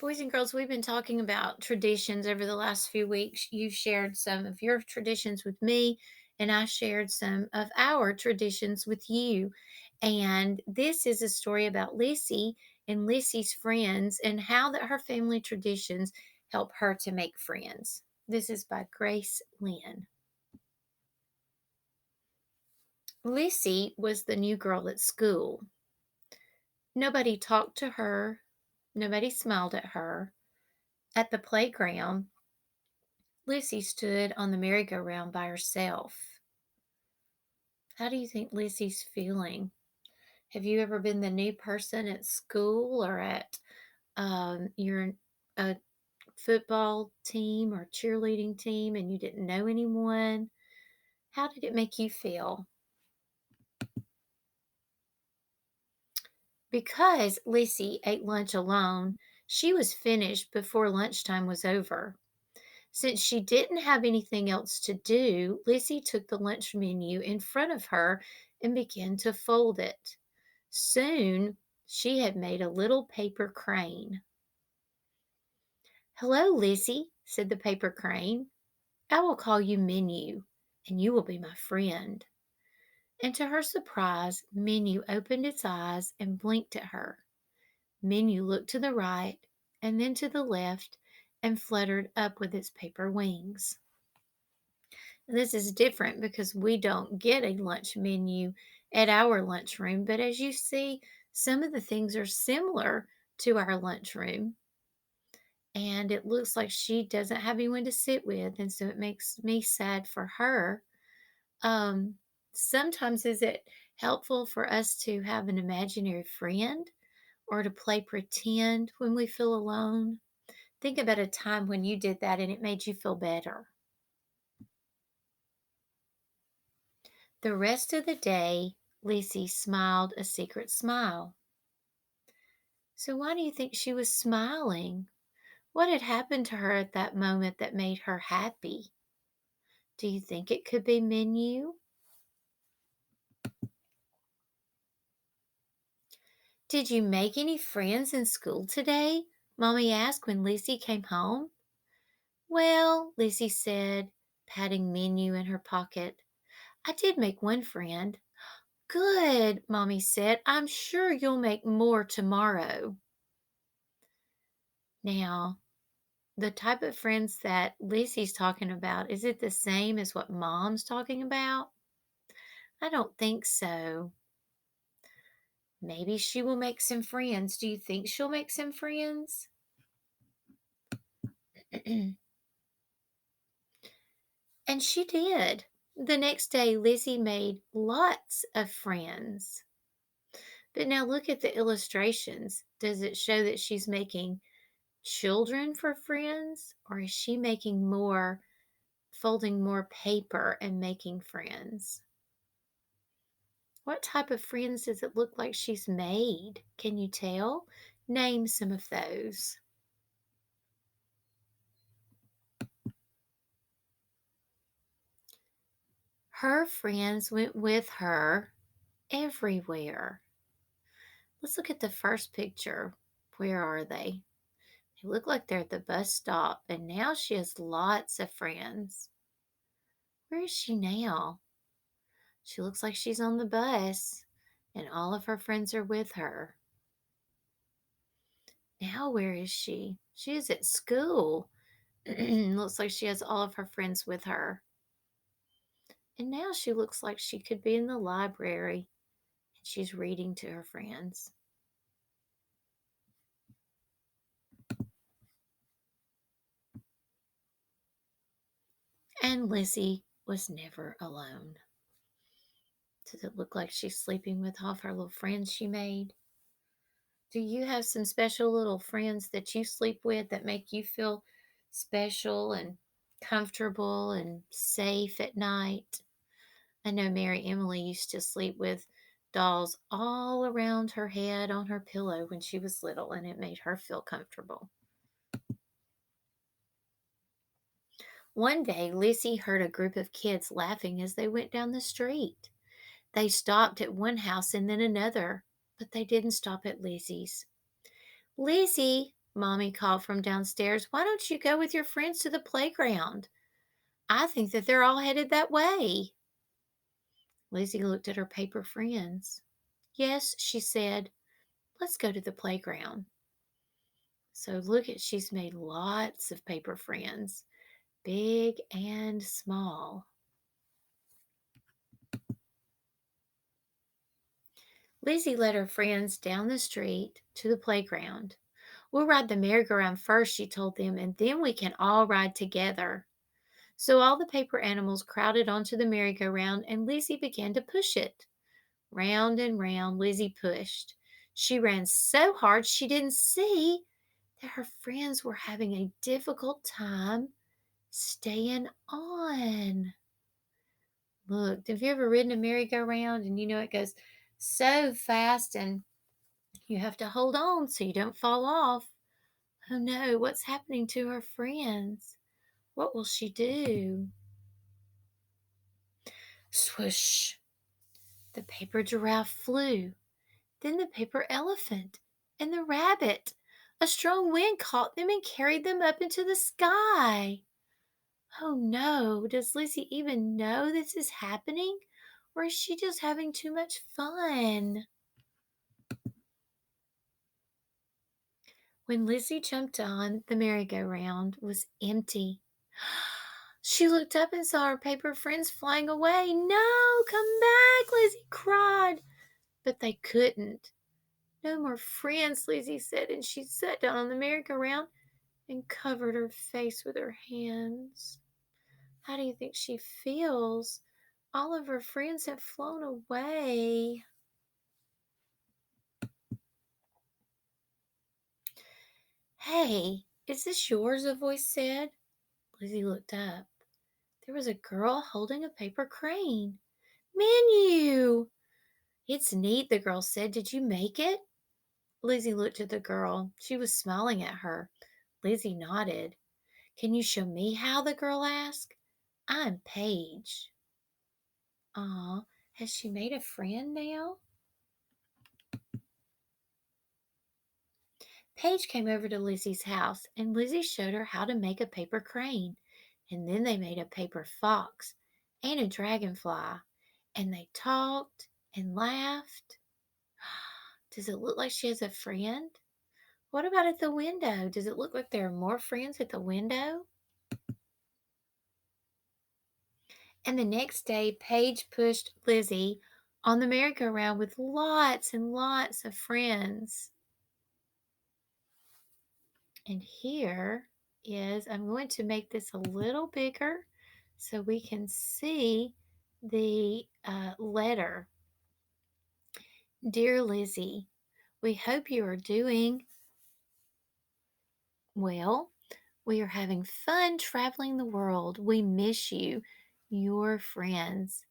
Boys and girls, we've been talking about traditions over the last few weeks. You shared some of your traditions with me, and I shared some of our traditions with you. And this is a story about Lissy and Lissy's friends and how that her family traditions help her to make friends. This is by Grace Lynn. Lissy was the new girl at school. Nobody talked to her, nobody smiled at her. At the playground, Lucy stood on the merry-go-round by herself. How do you think Lucy's feeling? Have you ever been the new person at school or at your a football team or cheerleading team and you didn't know anyone? How did it make you feel? Because Lucy ate lunch alone, she was finished before lunchtime was over. Since she didn't have anything else to do, Lizzie took the lunch menu in front of her and began to fold it. Soon, she had made a little paper crane. "Hello, Lizzie," said the paper crane. "I will call you Menu, and you will be my friend." And to her surprise, Menu opened its eyes and blinked at her. Menu looked to the right and then to the left and fluttered up with its paper wings. This is different because we don't get a lunch menu at our lunchroom, but as you see, some of the things are similar to our lunchroom. And it looks like she doesn't have anyone to sit with, and so it makes me sad for her. Um, Sometimes is it helpful for us to have an imaginary friend or to play pretend when we feel alone? Think about a time when you did that and it made you feel better. The rest of the day, Lizzie smiled a secret smile. So, why do you think she was smiling? What had happened to her at that moment that made her happy? Do you think it could be Menu? Did you make any friends in school today? Mommy asked when Lizzie came home. Well, Lizzie said, patting Menu in her pocket, I did make one friend. Good, Mommy said. I'm sure you'll make more tomorrow. Now, the type of friends that Lizzie's talking about, is it the same as what Mom's talking about? I don't think so. Maybe she will make some friends. Do you think she'll make some friends? And she did. The next day, Lizzie made lots of friends. But now look at the illustrations. Does it show that she's making children for friends, or is she making more, folding more paper and making friends? What type of friends does it look like she's made? Can you tell? Name some of those. Her friends went with her everywhere. Let's look at the first picture. Where are they? They look like they're at the bus stop, and now she has lots of friends. Where is she now? She looks like she's on the bus, and all of her friends are with her. Now, where is she? She is at school. Looks like she has all of her friends with her. And now she looks like she could be in the library and she's reading to her friends. And Lizzie was never alone. Does it look like she's sleeping with all of her little friends she made? Do you have some special little friends that you sleep with that make you feel special and comfortable and safe at night? I know Mary Emily used to sleep with dolls all around her head on her pillow when she was little, and it made her feel comfortable. One day, Lizzie heard a group of kids laughing as they went down the street. They stopped at one house and then another, but they didn't stop at Lizzie's. Lizzie, Mommy called from downstairs. Why don't you go with your friends to the playground? I think that they're all headed that way. Lizzie looked at her paper friends. Yes, she said, let's go to the playground. So look at, she's made lots of paper friends, big and small. Lizzie led her friends down the street to the playground. We'll ride the merry-go-round first, she told them, and then we can all ride together. So all the paper animals crowded onto the merry-go-round, and Lizzie began to push it. Round and round Lizzie pushed. She ran so hard she didn't see that her friends were having a difficult time staying on. Look, have you ever ridden a merry-go-round and it goes so fast and you have to hold on so you don't fall off? Oh no, what's happening to her friends? What will she do? Swoosh! The paper giraffe flew, then the paper elephant and the rabbit. A strong wind caught them and carried them up into the sky. Oh no, does Lizzie even know this is happening? Or is she just having too much fun? When Lizzie jumped on, the merry-go-round was empty. She looked up and saw her paper friends flying away. No, come back, Lizzie cried. But they couldn't. No more friends, Lizzie said, and she sat down on the merry-go-round and covered her face with her hands. How do you think she feels? All of her friends have flown away. Hey, is this yours? A voice said. Lizzie looked up. There was a girl holding a paper crane. Menu! It's neat, the girl said. Did you make it? Lizzie looked at the girl. She was smiling at her. Lizzie nodded. Can you show me how? The girl asked. I'm Paige. Aw, has she made a friend now? Paige came over to Lizzie's house, and Lizzie showed her how to make a paper crane. And then they made a paper fox and a dragonfly. And they talked and laughed. Does it look like she has a friend? What about at the window? Does it look like there are more friends at the window? And the next day, Paige pushed Lizzie on the merry-go-round with lots and lots of friends. And here is, I'm going to make this a little bigger so we can see the letter. Dear Lizzie, we hope you are doing well. We are having fun traveling the world. We miss you, your friends.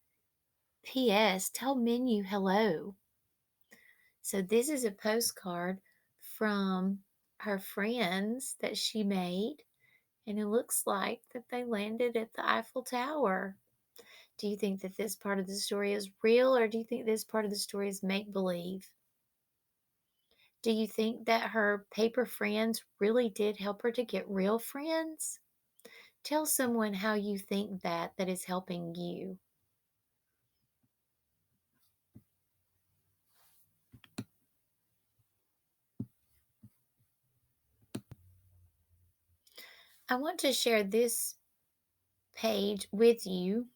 P.S. Tell Menu hello. So this is a postcard from her friends that she made, and it looks like that they landed at the Eiffel Tower. Do you think that this part of the story is real, or do you think this part of the story is make-believe? Do you think that her paper friends really did help her to get real friends? Tell someone how you think that is helping you. I want to share this page with you